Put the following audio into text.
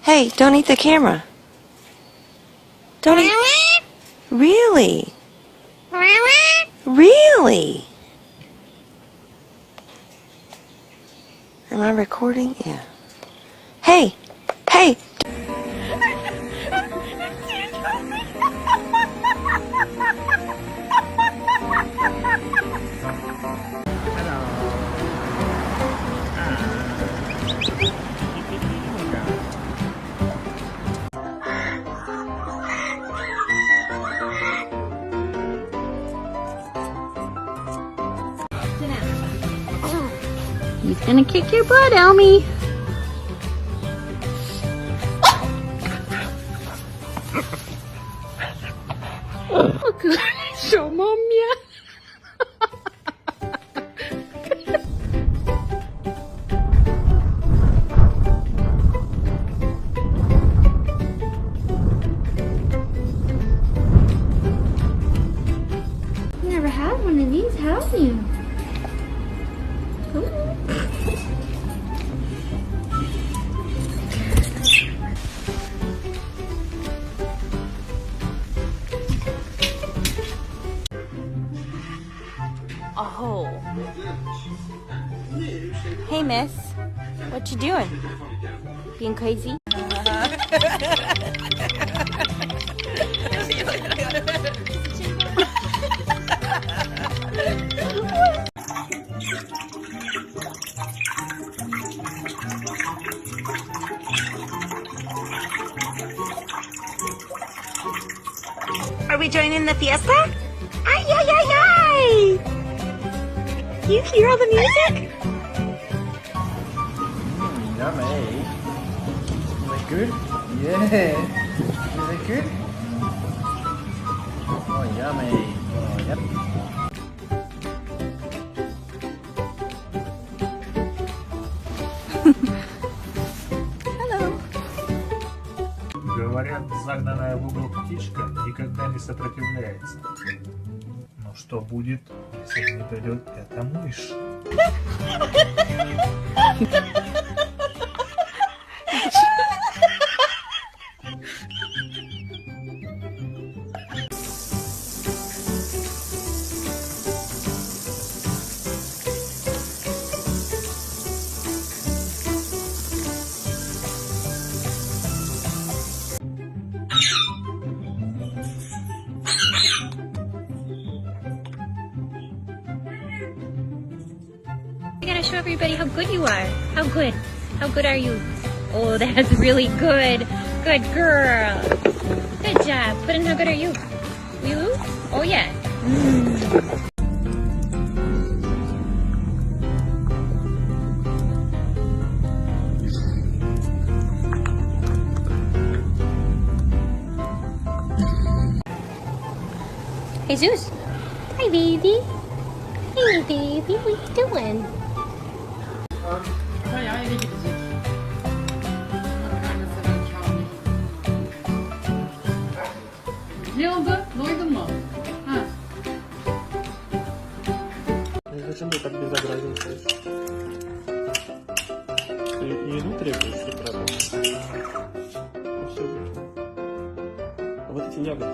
Hey, don't eat the camera. Don't eat. Really? Really? Am I recording? Yeah. Hey! Hey! He's gonna kick your butt, Elmy. Show mom, yeah. You never had one of these, have you? Oh. Hey, miss. What you doing? Being crazy? Are we joining the fiesta? Ay, ay, ay, ay! You hear all the music? Yummy. Is that good? Yeah. Is that good? Oh, yummy. Oh, yep. Hello. Говорят, загнанная в угол птичка никогда не сопротивляется. Но что будет, если не придет эта мышь? I gotta show everybody how good you are. How good? How good are you? Oh, that's really good. Good girl. Good job. Put in how good are you? You? Oh, yeah. Hey, Zeus. Hi, baby. Hey, baby. What you doing? Bayağı eve gidecek. Makarnası ve kâmi. Ne oldu? Doydun mu? Ha. Зачем ты так безобразен стоишь? Ты еду требуешь, что правда? Все. А вот эти ягоды.